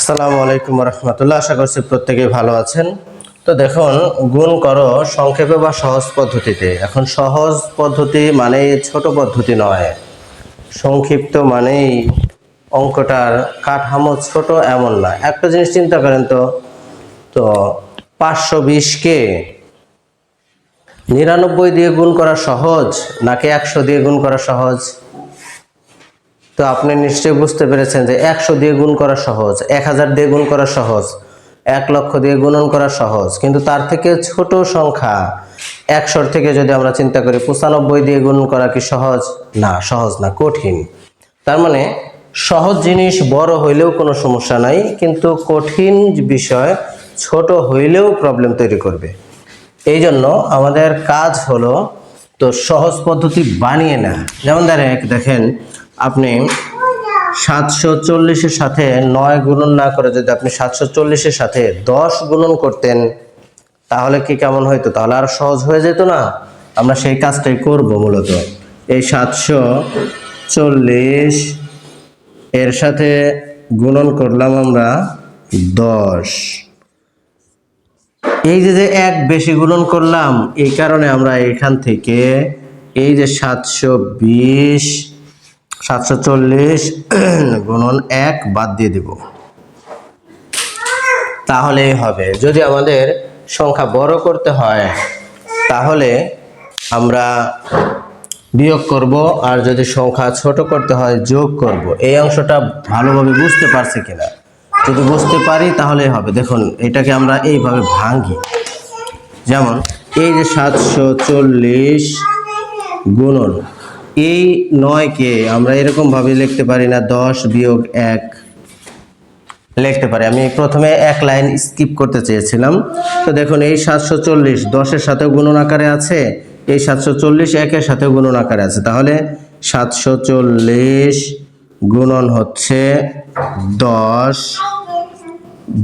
আসসালামু আলাইকুম রহমতুল্লাহ। আশা করছি প্রত্যেকেই ভালো আছেন। তো দেখুন, গুণ করো সংক্ষেপে বা সহজ পদ্ধতিতে। এখন সহজ পদ্ধতি মানে ছোট পদ্ধতি নয়, সংক্ষিপ্ত মানেই অঙ্কটার কাঠামো ছোট এমন না। একটা জিনিস চিন্তা করেন তো তো 520কে 99 দিয়ে গুণ করা সহজ নাকি 100 দিয়ে গুণ করা সহজ? তো আপনি নিশ্চয়ই বুঝতে পেরেছেন যে 100 দিয়ে গুণ করা সহজ, 1000 দিয়ে গুণ করা সহজ, 1 লক্ষ দিয়ে গুণন করা সহজ। কিন্তু তার থেকে ছোট সংখ্যা 100 থেকে যদি আমরা চিন্তা করি 95 দিয়ে গুণ করা কি সহজ? না, সহজ না, কঠিন। তার মানে সহজ জিনিস বড় হইলেও কোনো সমস্যা নাই, কিন্তু কঠিন বিষয় ছোট হইলেও প্রবলেম তৈরি করবে। এই জন্য আমাদের কাজ হলো তো সহজ পদ্ধতি বানিয়ে না। যেমন দেখেন আপনি 740-এর সাথে 9 গুণন না করে যদি আপনি 740-এর সাথে 10 গুণন করতেন তাহলে কি কেমন হইতো? তাহলে আর সহজ হয়ে যেত না? আমরা সেই কাজটাই করব। মূলত এই 740 এর সাথে গুণন করলাম আমরা 10। এই যে এক বেশি গুণন করলাম, এই কারণে আমরা এখান থেকে এই যে 740 গুণন 1 বাদ দিয়ে দিব, তাহলেই হবে। যদি আমাদের সংখ্যা বড় করতে হয় তাহলে আমরা বিয়োগ করব, আর যদি সংখ্যা ছোট করতে হয় যোগ করব। এই অংশটা ভালোভাবে বুঝতে পারছি কিনা? যদি বুঝতে পারি তাহলেই হবে। দেখুন, এটাকে আমরা এইভাবে ভাঙি। যেমন এই যে 740 গুণন এই 9কে আমরা এরকম ভাবে লিখতে পারি না 10 বিয়োগ 1 লিখতে পারি। আমি প্রথমে এক লাইন স্কিপ করতে চেয়েছিলাম। তো দেখুন, এই 740 10-এর সাথে গুণন আকারে আছে, এই 740 1-এর সাথে গুণন আকারে আছে। তাহলে 740 গুণন হচ্ছে 10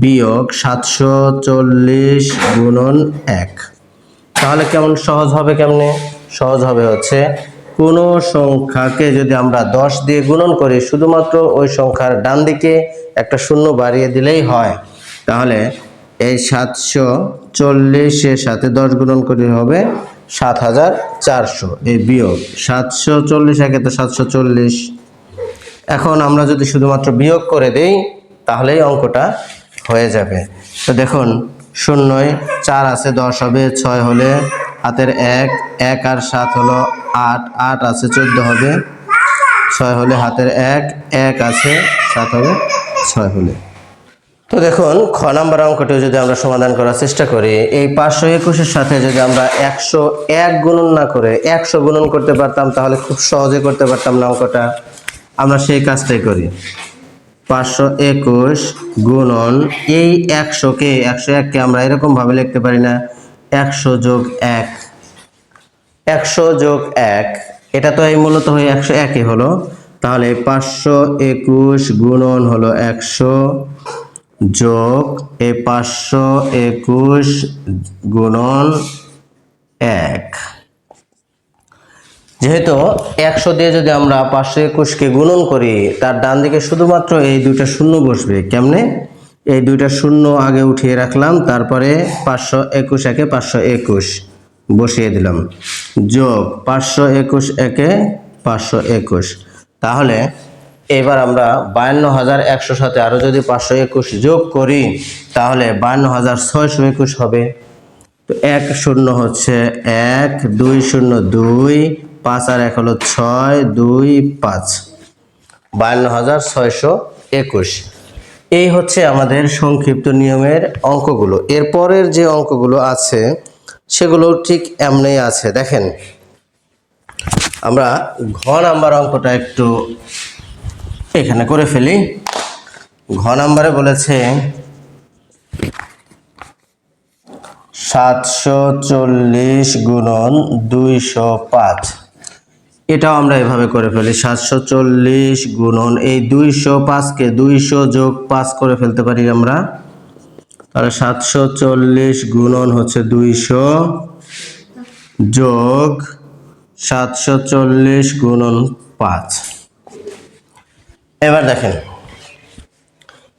বিয়োগ 740 গুণন 1। তাহলে কেমন সহজ হবে? কেমনে সহজ হবে? হচ্ছে কোনো সংখ্যাকে যদি আমরা 10 দিয়ে গুণন করি, শুধুমাত্র ওই সংখ্যার ডান দিকে একটা শূন্য বাড়িয়ে দিলেই হয়। তাহলে এই 740-এর সাথে 10 গুণন করে হবে 7400। এই বিয়োগ 740 একে তো 740। এখন আমরা যদি শুধুমাত্র বিয়োগ করে দেই তাহলেই অঙ্কটা হয়ে যাবে। তো দেখুন, 0 4 আছে 10 হবে, 6 হলে হাতের 1 1 আর 7 হলো 8 8 আছে 14 হবে, 6 হলে হাতের 1 1 আছে 7 হবে 6 হলে। তো দেখুন, খ নাম্বার অঙ্কটি যদি আমরা সমাধান করার চেষ্টা করি, এই 521-এর সাথে যদি আমরা 101 গুণন না করে 100 গুণন করতে পারতাম তাহলে খুব সহজে করতে পারতাম না অঙ্কটা। আমরা সেই কাজটাই করি। 521 গুণন এই 100কে 101কে আমরা এরকম ভাবে লিখতে পারি না 100 যোগ 1, 100 যোগ 1, এটা তো এই মূলত হয়ে 101 হলো। তাহলে 521 গুণন হলো 100 যোগ এই 521 গুণন 1। যেহেতু 100 দিয়ে যদি আমরা 521কে গুণন করি, তার ডান দিকে শুধুমাত্র এই দুইটা শূন্য বসবে। কেমনে? এই দুইটা শূন্য আগে উঠিয়ে রাখলাম, তারপরে 521 একে 521 বসিয়ে দিলাম, যোগ 521 একে 521। তাহলে এবার আমরা 52100 সাথে আরো যদি 521 যোগ করি তাহলে 52621 হবে। তো 1 শূন্য হচ্ছে 1, 2 শূন্য 2, 5 আর 1 হলো 6, 2 5, 52621। এই হচ্ছে আমাদের সংক্ষিপ্ত নিয়মের অঙ্কগুলো। এরপরের যে অঙ্কগুলো আছে সেগুলো ঠিক এমনই আছে। দেখেন, আমরা ঘ নাম্বার অঙ্কটা একটু এখানে করে ফেলি। ঘ নাম্বারে বলেছে 740 গুণন 205। এটাও আমরা এভাবে করে ফেলি। 740 গুণন এই 205কে 200 যোগ 5 করে ফেলতে পারি আমরা। তাহলে 740 গুণন হচ্ছে 200 যোগ 740 গুণন 5। এবার দেখেন,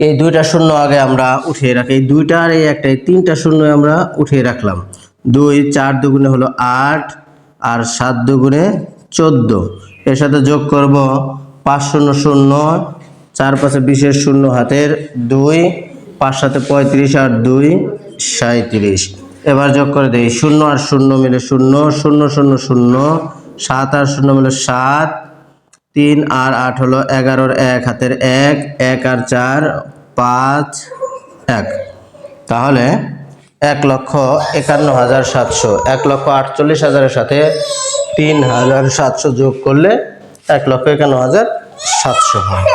এই দুইটা শূন্য আগে আমরা উঠিয়ে রাখি, এই দুইটা আর এই একটা, এই তিনটা শূন্য আমরা উঠিয়ে রাখলাম। 2 4 দুগুণে হলো 8 আর 7 দুগুণে 14, এর সাথে যোগ করব 5 0 0, 4 5 20 শূন্য হাতের 2, 5 7 35 আর 2 37। এবার যোগ করে দেই, 0 আর 0 মিলে 0, 0 0 0, 7 আর 0 মিলে 7, 3 আর 8 হলো 11, 1 হাতের 1, 1 আর 4 5 1। তাহলে 1,51,700, 1,48,000-এর সাথে 3,700 যোগ করলে 1,51,700 হয়।